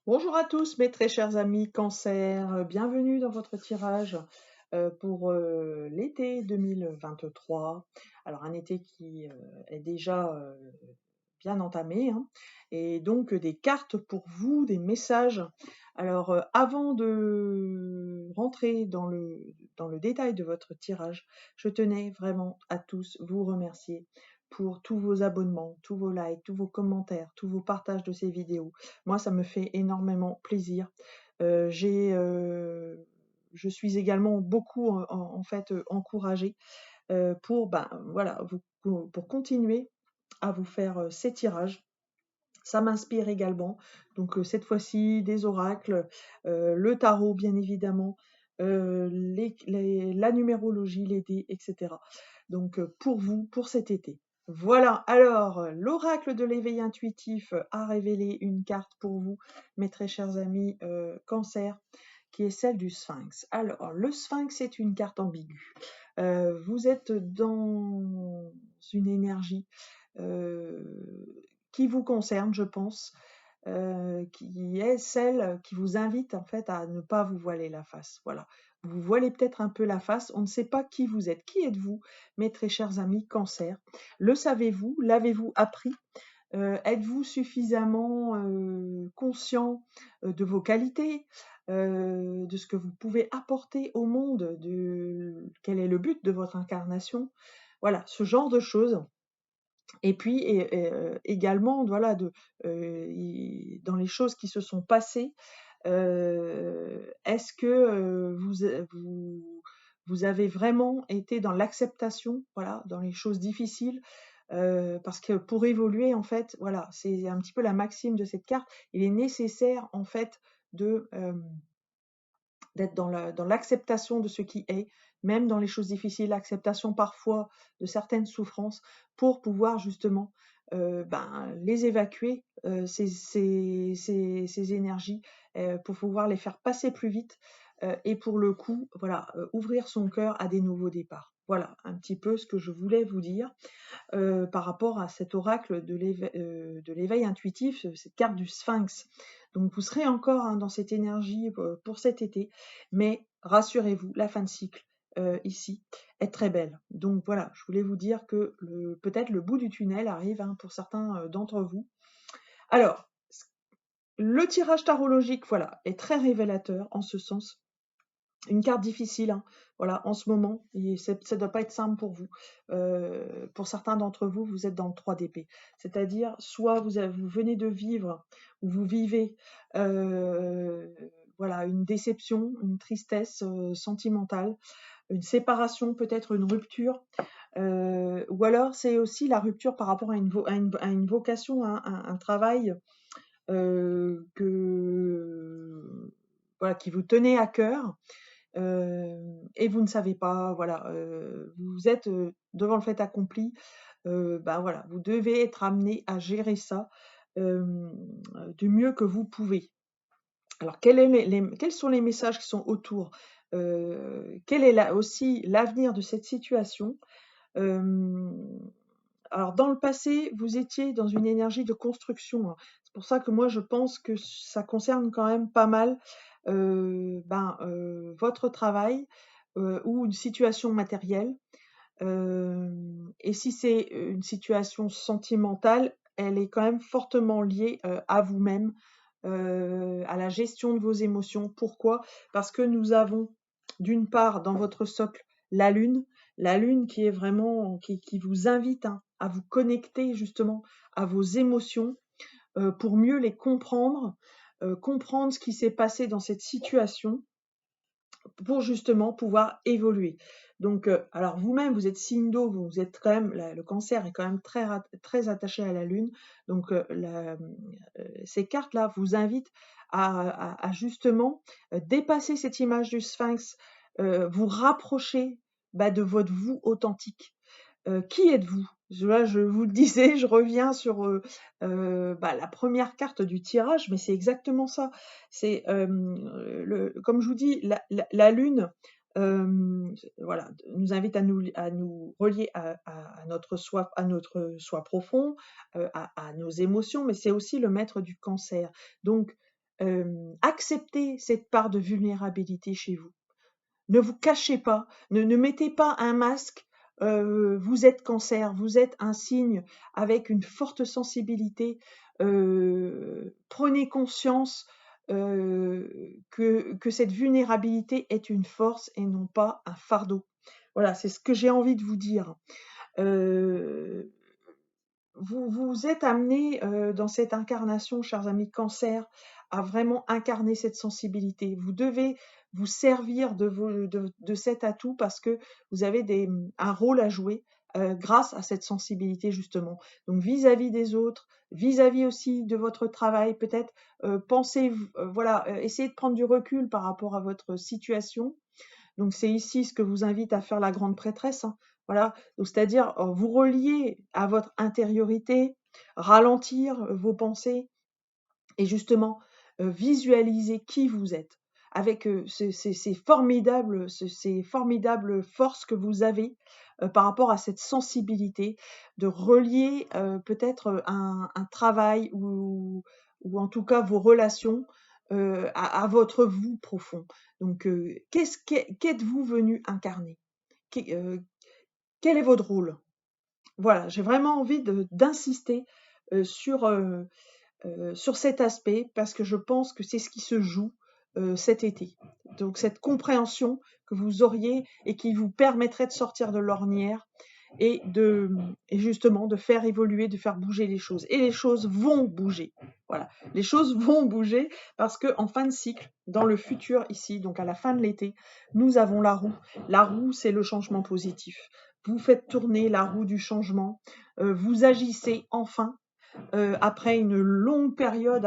Bonjour à tous mes très chers amis Cancer, bienvenue dans votre tirage pour l'été 2023. Alors un été qui est déjà bien entamé, hein, et donc des cartes pour vous, des messages. Alors avant de rentrer dans le détail de votre tirage, je tenais vraiment à tous vous remercier pour tous vos abonnements, tous vos likes, tous vos commentaires, tous vos partages de ces vidéos. Moi, ça me fait énormément plaisir. J'ai, je suis également beaucoup en fait encouragée pour ben voilà pour continuer à vous faire ces tirages. Ça m'inspire également. Donc cette fois-ci des oracles, le tarot bien évidemment, la numérologie, les dés, etc. Donc pour vous, pour cet été. Voilà, alors l'oracle de l'éveil intuitif a révélé une carte pour vous, mes très chers amis Cancer, qui est celle du Sphinx. Alors, le Sphinx est une carte ambiguë. Vous êtes dans une énergie qui vous concerne, je pense, qui est celle qui vous invite en fait à ne pas vous voiler la face. Voilà. Vous vous voilez peut-être un peu la face, on ne sait pas qui vous êtes. Qui êtes-vous, mes très chers amis Cancer? Le savez-vous? L'avez-vous appris? Êtes-vous suffisamment conscient de vos qualités, de ce que vous pouvez apporter au monde, de quel est le but de votre incarnation? Voilà, ce genre de choses. Et puis également, voilà, dans les choses qui se sont passées, est-ce que vous avez vraiment été dans l'acceptation, voilà, dans les choses difficiles? Parce que pour évoluer, en fait, voilà, c'est un petit peu la maxime de cette carte. Il est nécessaire, en fait, de d'être dans l'acceptation de ce qui est, même dans les choses difficiles, l'acceptation parfois de certaines souffrances, pour pouvoir justement ben, les évacuer, ces énergies, pour pouvoir les faire passer plus vite, et pour le coup, voilà, ouvrir son cœur à des nouveaux départs. Voilà un petit peu ce que je voulais vous dire par rapport à cet oracle de l'éveil intuitif, cette carte du Sphinx. Donc vous serez encore hein, dans cette énergie pour cet été, mais rassurez-vous, la fin de cycle ici est très belle. Donc voilà, je voulais vous dire que peut-être le bout du tunnel arrive hein, pour certains d'entre vous. Alors, le tirage tarologique, voilà, est très révélateur en ce sens. Une carte difficile, hein, voilà, en ce moment, et ça ne doit pas être simple pour vous. Pour certains d'entre vous, vous êtes dans le 3 d'épée. C'est-à-dire, soit vous venez de vivre, ou vous vivez, voilà, une déception, une tristesse sentimentale, une séparation, peut-être une rupture, ou alors c'est aussi la rupture par rapport à une vocation, hein, un travail voilà, qui vous tenait à cœur, et vous ne savez pas, voilà, vous êtes devant le fait accompli, ben voilà, vous devez être amené à gérer ça du mieux que vous pouvez. Alors, quels sont les messages qui sont autour? Quel est aussi l'avenir de cette situation? Euh, alors, dans le passé, vous étiez dans une énergie de construction, hein. C'est pour ça que moi, je pense que ça concerne quand même pas mal votre travail ou une situation matérielle. Et si c'est une situation sentimentale, elle est quand même fortement liée à vous-même, à la gestion de vos émotions. Pourquoi? Parce que nous avons, d'une part, dans votre socle, la lune qui est vraiment, qui vous invite hein, à vous connecter justement à vos émotions pour mieux les comprendre, comprendre ce qui s'est passé dans cette situation pour justement pouvoir évoluer. Donc, alors vous-même, vous êtes signe d'eau, vous êtes quand même, le cancer est quand même très attaché à la lune. Donc, ces cartes-là vous invitent à justement dépasser cette image du sphinx, vous rapprocher bah, de votre vous authentique. Qui êtes-vous? Là, je vous le disais, je reviens sur bah, la première carte du tirage, mais c'est exactement ça. C'est comme je vous dis, la lune, voilà, nous invite à nous relier à à notre soi profond, à nos émotions, mais c'est aussi le maître du cancer. Donc, acceptez cette part de vulnérabilité chez vous. Ne vous cachez pas, ne mettez pas un masque. Vous êtes Cancer, vous êtes un signe avec une forte sensibilité. Prenez conscience que cette vulnérabilité est une force et non pas un fardeau. Voilà, c'est ce que j'ai envie de vous dire. Euh, vous êtes amenés dans cette incarnation, chers amis Cancer, à vraiment incarner cette sensibilité. Vous devez vous servir de cet atout parce que vous avez un rôle à jouer grâce à cette sensibilité justement. Donc vis-à-vis des autres, vis-à-vis aussi de votre travail, peut-être pensez, voilà, essayez de prendre du recul par rapport à votre situation. Donc c'est ici ce que vous invite à faire la grande prêtresse, hein. Voilà, donc c'est-à-dire vous relier à votre intériorité, ralentir vos pensées et justement visualiser qui vous êtes avec ces formidables forces que vous avez par rapport à cette sensibilité, de relier peut-être un travail ou en tout cas vos relations à votre vous profond. Donc, qu'êtes-vous venu incarner? Quel est votre rôle? Voilà, j'ai vraiment envie d'insister sur cet aspect parce que je pense que c'est ce qui se joue cet été. Donc cette compréhension que vous auriez et qui vous permettrait de sortir de l'ornière et justement de faire évoluer, de faire bouger les choses. Et les choses vont bouger. Voilà, les choses vont bouger parce que en fin de cycle, dans le futur ici, donc à la fin de l'été, nous avons la roue. La roue, c'est le changement positif. Vous faites tourner la roue du changement. Vous agissez enfin après une longue période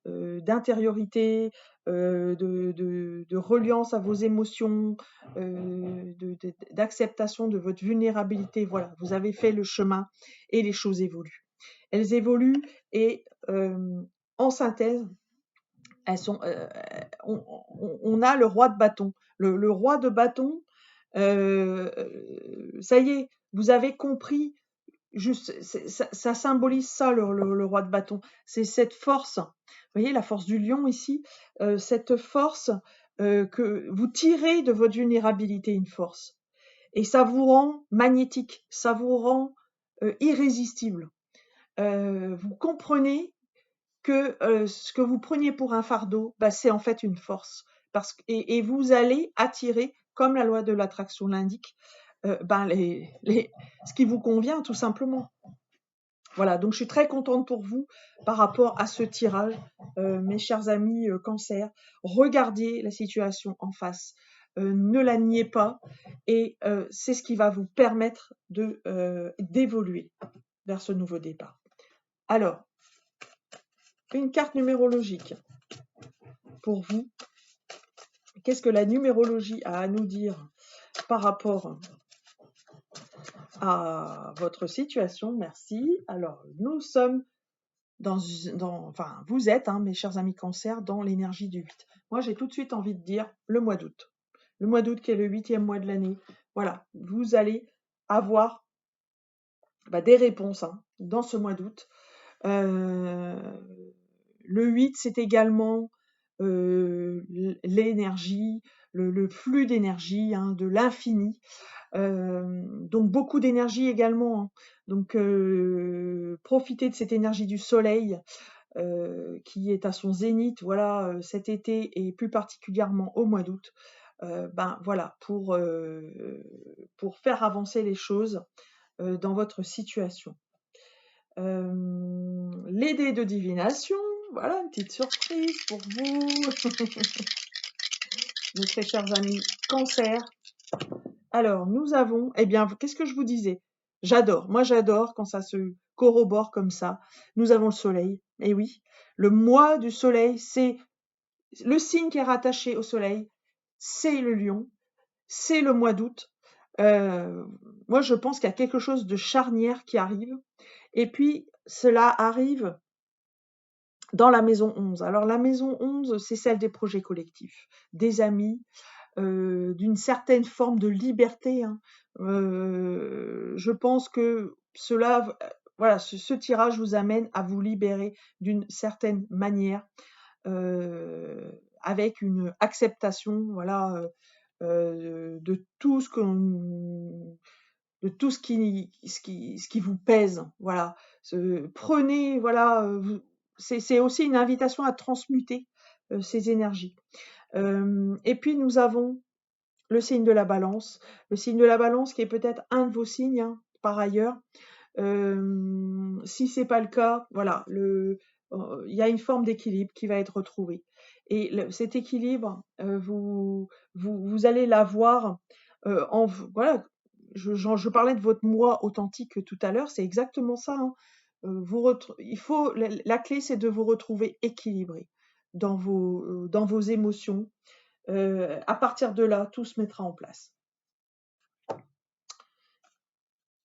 d'intériorité, de reliance à vos émotions, d'acceptation de votre vulnérabilité. Voilà, vous avez fait le chemin et les choses évoluent. Elles évoluent et en synthèse, on a le roi de bâton. Le roi de bâton, ça y est, vous avez compris. Juste, ça symbolise ça, le roi de bâton. C'est cette force. Vous voyez, la force du lion ici, cette force que vous tirez de votre vulnérabilité une force. Et ça vous rend magnétique, ça vous rend irrésistible. Vous comprenez que ce que vous preniez pour un fardeau, bah, c'est en fait une force. Et vous allez attirer, comme la loi de l'attraction l'indique, ce qui vous convient tout simplement. Voilà, donc je suis très contente pour vous par rapport à ce tirage, mes chers amis Cancer. Regardez la situation en face, ne la niez pas, et c'est ce qui va vous permettre d'évoluer vers ce nouveau départ. Alors, une carte numérologique pour vous. Qu'est-ce que la numérologie a à nous dire par rapport à votre situation? Merci. Alors, nous sommes enfin, vous êtes, mes chers amis Cancer, dans l'énergie du 8. Moi, j'ai tout de suite envie de dire le mois d'août. Le mois d'août qui est le 8e mois de l'année. Voilà, vous allez avoir des réponses dans ce mois d'août. Le 8, c'est également l'énergie, le flux d'énergie, de l'infini. Donc beaucoup d'énergie également. Donc profitez de cette énergie du soleil qui est à son zénith, voilà, cet été et plus particulièrement au mois d'août. Voilà, pour faire avancer les choses dans votre situation. Les dés de divination, voilà, une petite surprise pour vous, mes très chers amis Cancer. Alors, nous avons, qu'est-ce que je vous disais? Moi j'adore quand ça se corrobore comme ça. Nous avons le soleil, et oui, le mois du soleil, c'est le signe qui est rattaché au soleil, c'est le lion, c'est le mois d'août. Moi je pense qu'il y a quelque chose de charnière qui arrive, et puis cela arrive dans la maison 11. Alors la maison 11, c'est celle des projets collectifs, des amis, d'une certaine forme de liberté. Je pense que cela voilà, ce tirage vous amène à vous libérer d'une certaine manière, avec une acceptation, voilà, de tout ce qu'on de tout ce qui vous pèse, voilà. Prenez, voilà, c'est aussi une invitation à transmuter ces énergies. Et puis nous avons le signe de la balance. Le signe de la balance qui est peut-être un de vos signes, hein, par ailleurs. Si c'est pas le cas, voilà, il y a une forme d'équilibre qui va être retrouvée. Et cet équilibre, vous allez l'avoir voilà. Je parlais de votre moi authentique tout à l'heure, c'est exactement ça, hein. La clé, c'est de vous retrouver équilibré dans vos émotions. À partir de là, tout se mettra en place.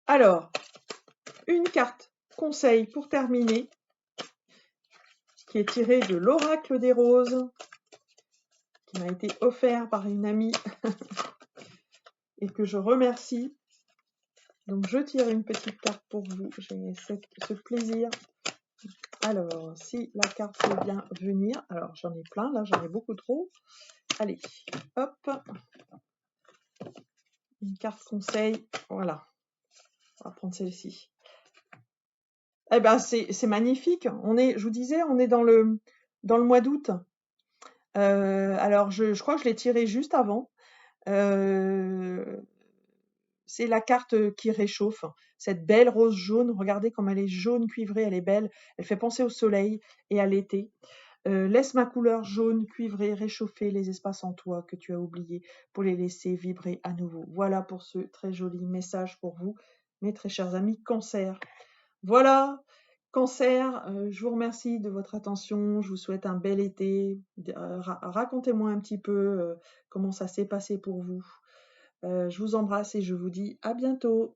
Alors, une carte conseil pour terminer, qui est tirée de l'oracle des roses, qui m'a été offert par une amie et que je remercie. Donc je tire une petite carte pour vous, j'ai ce plaisir. Alors, si la carte veut bien venir, alors j'en ai plein, là j'en ai beaucoup trop. Allez, hop, une carte conseil, voilà, on va prendre celle-ci. Eh ben c'est magnifique, je vous disais, on est dans le mois d'août. Alors je crois que je l'ai tiré juste avant. C'est la carte qui réchauffe, cette belle rose jaune. Regardez comme elle est jaune cuivrée, elle est belle. Elle fait penser au soleil et à l'été. Laisse ma couleur jaune cuivrée réchauffer les espaces en toi que tu as oubliés pour les laisser vibrer à nouveau. Voilà pour ce très joli message pour vous, mes très chers amis Cancer. Voilà, Cancer, je vous remercie de votre attention. Je vous souhaite un bel été. Racontez-moi un petit peu comment ça s'est passé pour vous. Je vous embrasse et je vous dis à bientôt.